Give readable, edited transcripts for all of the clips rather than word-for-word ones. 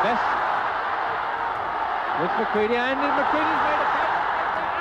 Best with McCready, and McCready's made a catch,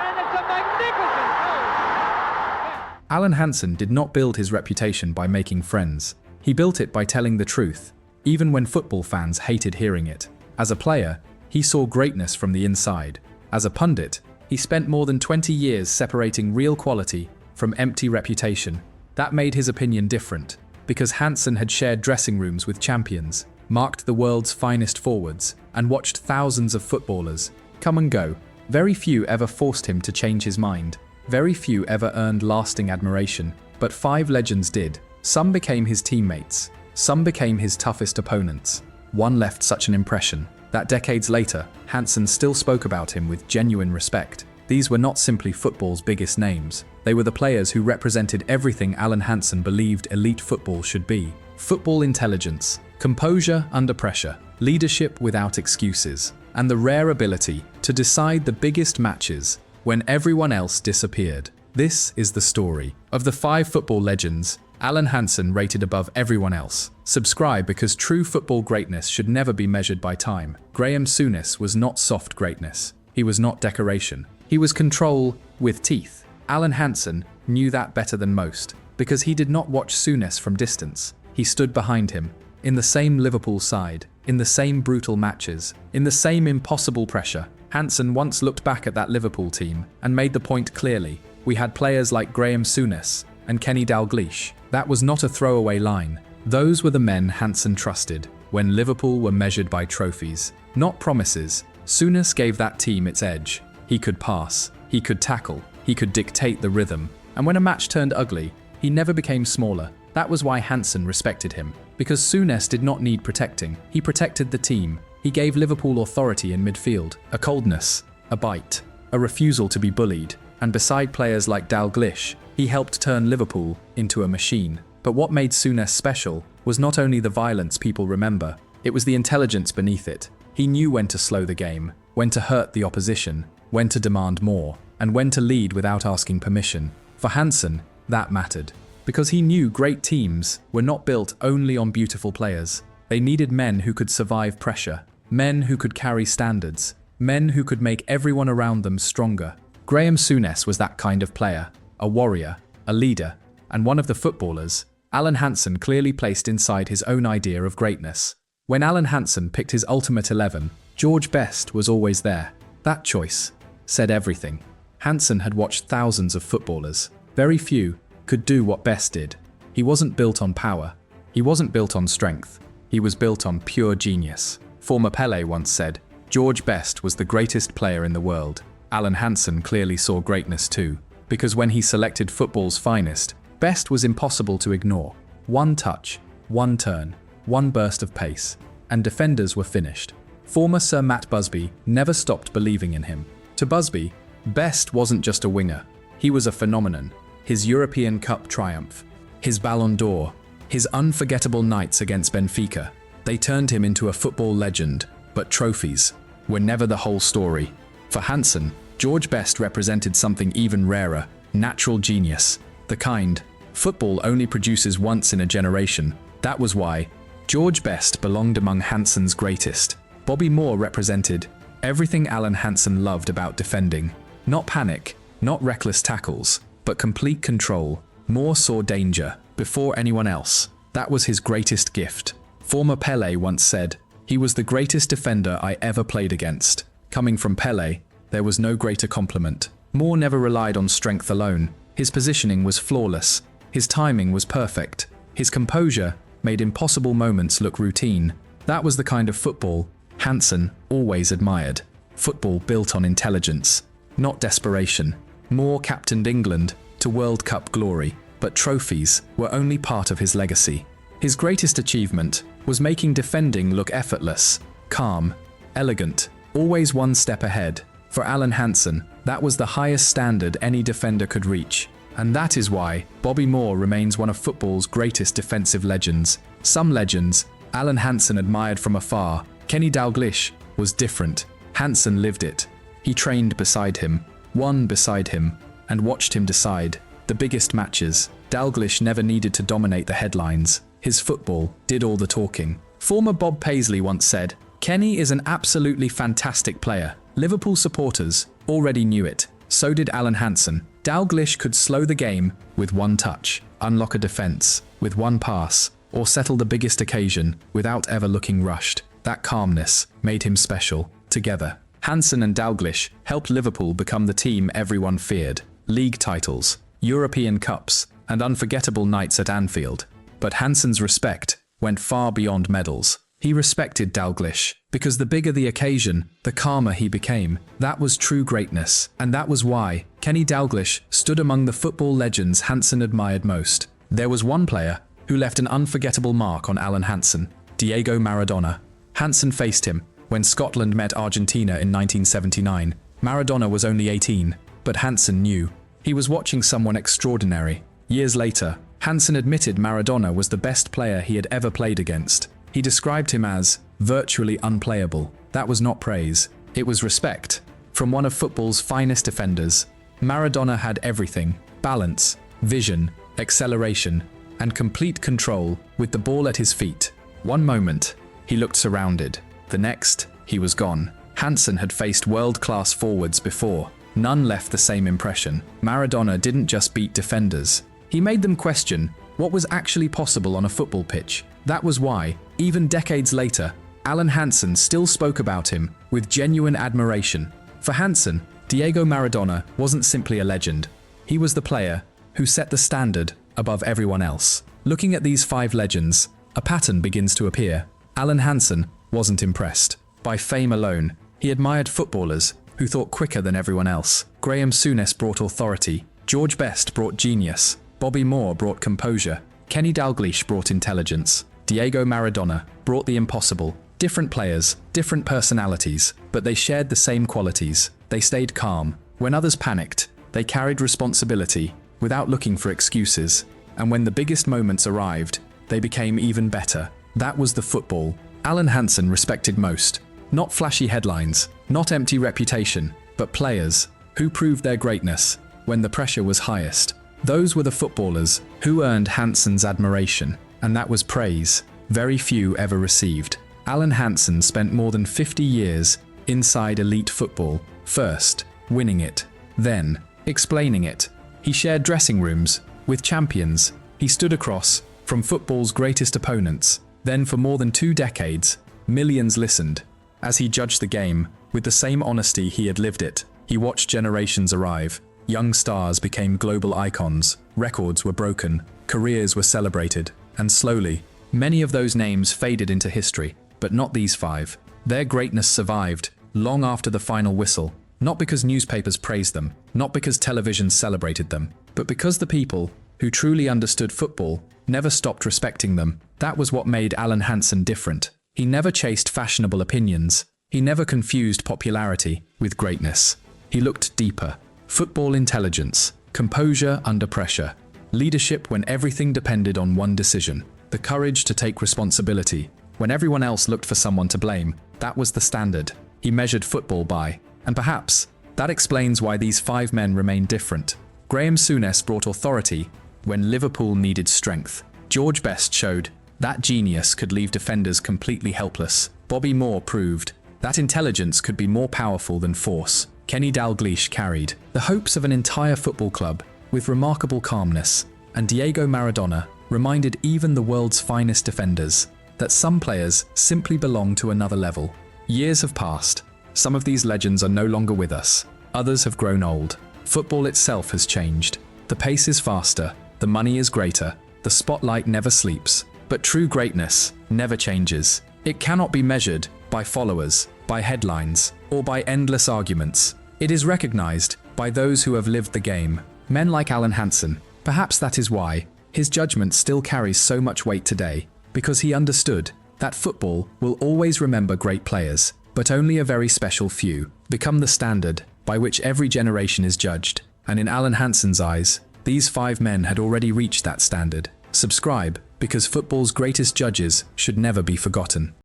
and it's a magnificent goal! Alan Hansen did not build his reputation by making friends. He built it by telling the truth, even when football fans hated hearing it. As a player, he saw greatness from the inside. As a pundit, he spent more than 20 years separating real quality from empty reputation. That made his opinion different, because Hansen had shared dressing rooms with champions, marked the world's finest forwards, and watched thousands of footballers come and go. Very few ever forced him to change his mind. Very few ever earned lasting admiration. But 5 legends did. Some became his teammates. Some became his toughest opponents. One left such an impression that decades later, Hansen still spoke about him with genuine respect. These were not simply football's biggest names. They were the players who represented everything Alan Hansen believed elite football should be. Football intelligence, composure under pressure, leadership without excuses, and the rare ability to decide the biggest matches when everyone else disappeared. This is the story of the 5 football legends Alan Hansen rated above everyone else. Subscribe, because true football greatness should never be measured by time. Graeme Souness was not soft greatness. He was not decoration. He was control with teeth. Alan Hansen knew that better than most, because he did not watch Souness from distance. He stood behind him, in the same Liverpool side, in the same brutal matches, in the same impossible pressure. Hansen once looked back at that Liverpool team and made the point clearly. We had players like Graeme Souness and Kenny Dalglish. That was not a throwaway line. Those were the men Hansen trusted when Liverpool were measured by trophies, not promises. Souness gave that team its edge. He could pass, he could tackle, he could dictate the rhythm. And when a match turned ugly, he never became smaller. That was why Hansen respected him, because Souness did not need protecting. He protected the team. He gave Liverpool authority in midfield, a coldness, a bite, a refusal to be bullied. And beside players like Dalglish, he helped turn Liverpool into a machine. But what made Souness special was not only the violence people remember, it was the intelligence beneath it. He knew when to slow the game, when to hurt the opposition, when to demand more, and when to lead without asking permission. For Hansen, that mattered, because he knew great teams were not built only on beautiful players. They needed men who could survive pressure, men who could carry standards, men who could make everyone around them stronger. Graeme Souness was that kind of player, a warrior, a leader, and one of the footballers Alan Hansen clearly placed inside his own idea of greatness. When Alan Hansen picked his ultimate 11, George Best was always there. That choice said everything. Hansen had watched thousands of footballers. Very few could do what Best did. He wasn't built on power. He wasn't built on strength. He was built on pure genius. Former Pelé once said, George Best was the greatest player in the world. Alan Hansen clearly saw greatness too, because when he selected football's finest, Best was impossible to ignore. One touch, one turn, one burst of pace, and defenders were finished. Former Sir Matt Busby never stopped believing in him. To Busby, Best wasn't just a winger. He was a phenomenon. His European Cup triumph, his Ballon d'Or, his unforgettable nights against Benfica, they turned him into a football legend. But trophies were never the whole story. For Hansen, George Best represented something even rarer, natural genius, the kind football only produces once in a generation. That was why George Best belonged among Hansen's greatest. Bobby Moore represented everything Alan Hansen loved about defending. Not panic, not reckless tackles, but complete control. Moore saw danger before anyone else. That was his greatest gift. Former Pelé once said, "He was the greatest defender I ever played against." Coming from Pelé, there was no greater compliment. Moore never relied on strength alone. His positioning was flawless. His timing was perfect. His composure made impossible moments look routine. That was the kind of football Hansen always admired. Football built on intelligence, not desperation. Moore captained England to World Cup glory, but trophies were only part of his legacy. His greatest achievement was making defending look effortless, calm, elegant, always one step ahead. For Alan Hansen, that was the highest standard any defender could reach. And that is why Bobby Moore remains one of football's greatest defensive legends. Some legends Alan Hansen admired from afar. Kenny Dalglish was different. Hansen lived it. He trained beside him, won beside him, and watched him decide the biggest matches. Dalglish never needed to dominate the headlines. His football did all the talking. Former Bob Paisley once said, Kenny is an absolutely fantastic player. Liverpool supporters already knew it. So did Alan Hansen. Dalglish could slow the game with one touch, unlock a defense with one pass, or settle the biggest occasion without ever looking rushed. That calmness made him special. Together, Hansen and Dalglish helped Liverpool become the team everyone feared. League titles, European Cups, and unforgettable nights at Anfield. But Hansen's respect went far beyond medals. He respected Dalglish because the bigger the occasion, the calmer he became. That was true greatness, and that was why Kenny Dalglish stood among the football legends Hansen admired most. There was one player who left an unforgettable mark on Alan Hansen: Diego Maradona. Hansen faced him when Scotland met Argentina in 1979. Maradona was only 18, but Hansen knew. He was watching someone extraordinary. Years later, Hansen admitted Maradona was the best player he had ever played against. He described him as virtually unplayable. That was not praise, it was respect. From one of football's finest defenders, Maradona had everything: balance, vision, acceleration, and complete control with the ball at his feet. One moment, he looked surrounded. The next, he was gone. Hansen had faced world-class forwards before. None left the same impression. Maradona didn't just beat defenders. He made them question what was actually possible on a football pitch. That was why, even decades later, Alan Hansen still spoke about him with genuine admiration. For Hansen, Diego Maradona wasn't simply a legend. He was the player who set the standard above everyone else. Looking at these five legends, a pattern begins to appear. Alan Hansen wasn't impressed by fame alone. He admired footballers who thought quicker than everyone else. Graeme Souness brought authority. George Best brought genius. Bobby Moore brought composure. Kenny Dalglish brought intelligence. Diego Maradona brought the impossible. Different players, different personalities, but they shared the same qualities. They stayed calm. When others panicked, they carried responsibility without looking for excuses. And when the biggest moments arrived, they became even better. That was the football Alan Hansen respected most. Not flashy headlines, not empty reputation, but players who proved their greatness when the pressure was highest. Those were the footballers who earned Hansen's admiration, and that was praise very few ever received. Alan Hansen spent more than 50 years inside elite football, first winning it, then explaining it. He shared dressing rooms with champions. He stood across from football's greatest opponents. Then for more than 2 decades, millions listened as he judged the game with the same honesty he had lived it. He watched generations arrive. Young stars became global icons. Records were broken. Careers were celebrated. And slowly, many of those names faded into history. But not these five. Their greatness survived long after the final whistle. Not because newspapers praised them, not because television celebrated them, but because the people who truly understood football never stopped respecting them. That was what made Alan Hansen different. He never chased fashionable opinions. He never confused popularity with greatness. He looked deeper. Football intelligence, composure under pressure, leadership when everything depended on one decision, the courage to take responsibility when everyone else looked for someone to blame. That was the standard he measured football by. And perhaps that explains why these five men remain different. Graeme Souness brought authority when Liverpool needed strength. George Best showed that genius could leave defenders completely helpless. Bobby Moore proved that intelligence could be more powerful than force. Kenny Dalglish carried the hopes of an entire football club with remarkable calmness. And Diego Maradona reminded even the world's finest defenders that some players simply belong to another level. Years have passed. Some of these legends are no longer with us. Others have grown old. Football itself has changed. The pace is faster. The money is greater. The spotlight never sleeps. But true greatness never changes. It cannot be measured by followers, by headlines, or by endless arguments. It is recognized by those who have lived the game. Men like Alan Hansen. Perhaps that is why his judgment still carries so much weight today, because he understood that football will always remember great players, but only a very special few become the standard by which every generation is judged. And in Alan Hansen's eyes, these five men had already reached that standard. Subscribe, because football's greatest judges should never be forgotten.